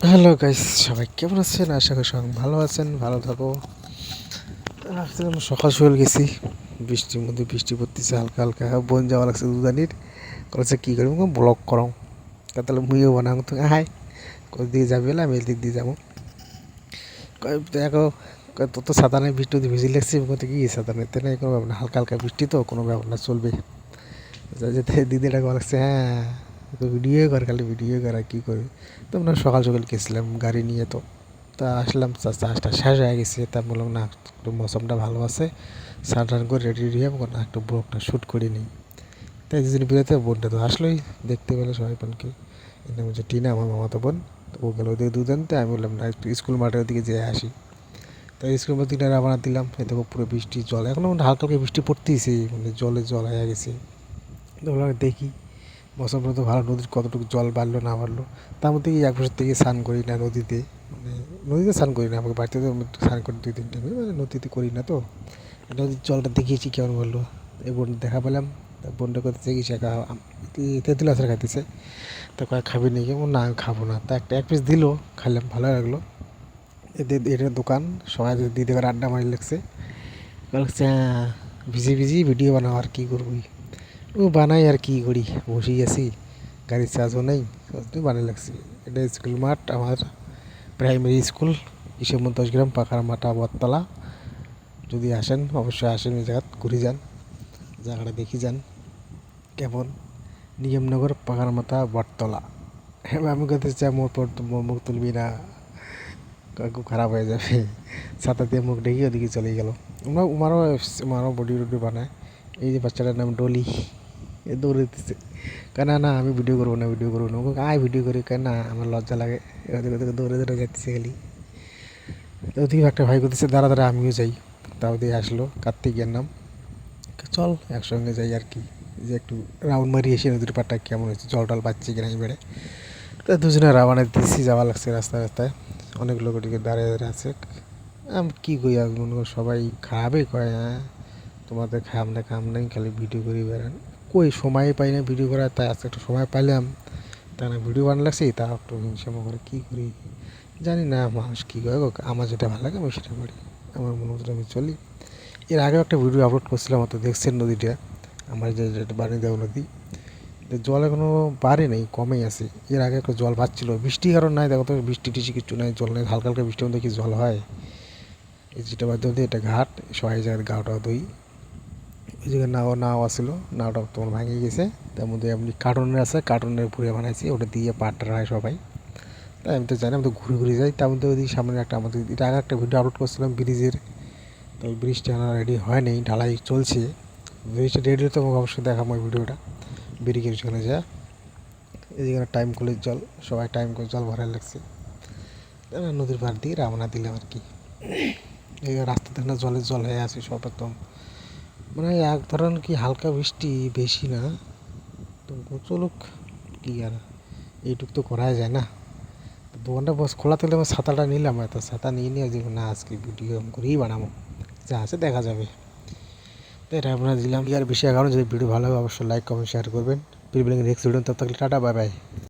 Hello guys, সবাই কেমন আছেন? আশা করি সবাই ভালো আছেন, ভালো থাকো। আসছিলাম সকাল সকাল গেছি, বৃষ্টির মধ্যে, বৃষ্টি পড়তেছে হালকা হালকা। বোন যাওয়া লাগছে দুদানির, করেছে কী করি ব্লগ করো, তাহলে মুইও বানাম তো হাই কোন দিকে যাবি বলে আমি এদিক দিয়ে যাবো। দেখো তোর তো ছাতা নেই, বৃষ্টি ভিজি লাগছে, বলতে কি ছাতা নেই নাই, কোনো ব্যাপার না, হালকা হালকা বৃষ্টি তো কোনো ব্যাপার না, চলবে। যেতে দিদিটা লাগছে, হ্যাঁ ভিডিও কর, খালি ভিডিও কর আর কী করবি। তো আমরা সকাল সকাল গেছিলাম গাড়ি নিয়ে, তো তা আসলাম, চাষটা শেষ হয়ে গেছে। তা বললাম না, একটু মৌসুমটা ভালো আছে, স্নান টান করে রেডি রেডি হয়ে না একটু ব্লগটা শ্যুট করে নিই। তাই দুদিন বেরোতে বোনটা তো আসলোই, দেখতে পেলে সবাই বোনকে। এটা হচ্ছে টিনা, আমার মামাতো বোন। তো ও গেল ওদের দুধ আনতে, আমি বললাম না একটু স্কুল মাঠের দিকে যেয়ে আসি। তাই স্কুল মাঠে দিনে রাবানা দিলাম। এই দেখো পুরো বৃষ্টি জল, এখনও মানে হালকা হালকা বৃষ্টি পড়তেইছে, মানে জলে জল হয়ে গেছে। তো বললাম দেখি, মৌসুমটা তো ভালো, নদীর কতটুকু জল বাড়লো না বাড়লো। তার মধ্যে এক বছর থেকে স্নান করি না নদীতে, মানে নদীতে স্নান করি না, আমাকে বাড়িতে তো স্নান করি 2-3 টাইমে, মানে নদীতে করি না। তো নদীর জলটা দেখিয়েছি কেমন বললো, এই বোন দেখা পেলাম। তা বোনটা করতেছে কি, সে তেঁতুল আচার খাইতেছে। তা কয়েক খাবি নাকি, না আমি খাবো না। তা এক পিস দিল, খাইলাম, ভালো লাগলো। এটার দোকান, সবাই দিদি করে আড্ডা মারি লাগছে। বলছে হ্যাঁ, ভিজি ভিজি ভিডিও বানাও, আর কী করবি। ও বানাই আর কী করি, বসেই আছি, গাড়ির চার্জও নেই, তুই বানিয়ে লাগছি। এটা স্কুল মাঠ আমার, প্রাইমারি স্কুল, ঈশ্বরমন 10 গ্রাম, পাখার মাঠা, বটতলা। যদি আসেন অবশ্যই আসেন, এই জায়গা ঘুরে যান, জায়গাটা দেখি যান কেমন। নিয়মনগর, পাখার মাথা, বটতলা। এবার আমি করতে চাই মোর পর মুখ তুলবি না, খুব খারাপ হয়ে যাবে। ছাতা দিয়ে মুখ ডেকে ওদিকে চলে গেল। উমারও বডি টডি বানায়। এই যে বাচ্চাটার নাম ডলি, এ দৌড়ে দিতেছে, কেন না আমি ভিডিও করবো না, ভিডিও করবো না, ওকে আয় ভিডিও করি, কেন না আমার লজ্জা লাগে। ওদিকে ওদিকে দৌড়ে দৌড়ে যাচ্ছে খালি। তো ওদিকে একটা ভাই করতেছে দাঁড়া দাঁড়া আমিও যাই। তাও দিয়ে আসলো, কার্তিকের নাম, চল একসঙ্গে যাই আর কি, যে একটু রাউন্ড মারি এসে নদীর পাড়টা কেমন হয়েছে, জল টল পাচ্ছি কিনা বেড়ে। তো দুজনে রাওয়ানা দিচ্ছি, যাওয়া লাগছে রাস্তায় রাস্তায়, অনেক লোক ওদিকে দাঁড়িয়ে দাঁড়িয়ে আছে। আমি কী কই আর মনে কর সবাই খারাপই কয়, হ্যাঁ তোমাদের খাম নাই, খালি ভিডিও করি বেড়ান। কই সময় পাই না ভিডিও করার, তাই আজকে একটু সময় পাইলাম, তা না ভিডিও বানানো লাগছে, তা একটু হিংসা করে কী করি জানি না। মানুষ কী করে, আমার যেটা ভালো লাগে আমি সেটা করি, আমার মনে মতো আমি চলি। এর আগেও একটা ভিডিও আপলোড করছিলাম, অত দেখছেন নদীটা, আমার যে যেটা বানিয়ে দেওয়া নদী, জল এখনও বাড়ে নেই, কমেই আছে। এর আগে একটা জল বাড়ছিল, বৃষ্টি কারণ নাই, দেখো তো বৃষ্টি টিষ্টি কিছু নাই, জল নেই, হালকা হালকা বৃষ্টির মধ্যে কি জল হয়। এই যেটা মাধ্যম দিয়ে এটা ঘাট, সবাই জায়গায় গাওটা দই, ওই জায়গায় নাও আসছিলো, নাওটা তোমার ভাঙে গেছে। তার মধ্যে এমনি কার্টুনের আছে, কার্টুনের পুরে বানাইছি, ওটা দিয়ে পাটটা হয় সবাই। তাই আমি তো জানি, আমি তো ঘুরে ঘুরে যাই। তার মধ্যে ওইদিকে সামনে একটা, আমাদের এটা আগে একটা ভিডিও আপলোড করছিলাম ব্রিজের, তো ওই ব্রিজটা আমার রেডি হয় নেই, ঢালাই চলছে। ব্রিজটা রেডি হতে আমাকে অবশ্যই দেখাবো ওই ভিডিওটা, ব্রিজের সেখানে যা। এদিকে টাইম কলের জল, সবাই টাইম করে জল ভরাই লাগছে। নদীর পাড় দিয়ে রওনা দিলাম আর কি। এই রাস্তা থেকে জলে জল হয়ে আছে সব একদম, মানে এক ধরন কি হালকা বৃষ্টি, বেশি না। তো চলুক, কি আর, এইটুক তো করাই যায় না। দোকানটা বস খোলা থাকলে আমার ছাতাটা নিলাম, এত ছাতা নিয়ে নিয়ে যে না আজকে ভিডিও করেই বানাবো, যা আছে দেখা যাবে। তো এটা আপনারা দিলাম। আর বেশি কারণ যদি ভিডিও ভালো লাগে অবশ্যই লাইক কমেন্ট শেয়ার করবেন। নেক্সট ভিডিও তব থাকলে টাটা, বাই বাই।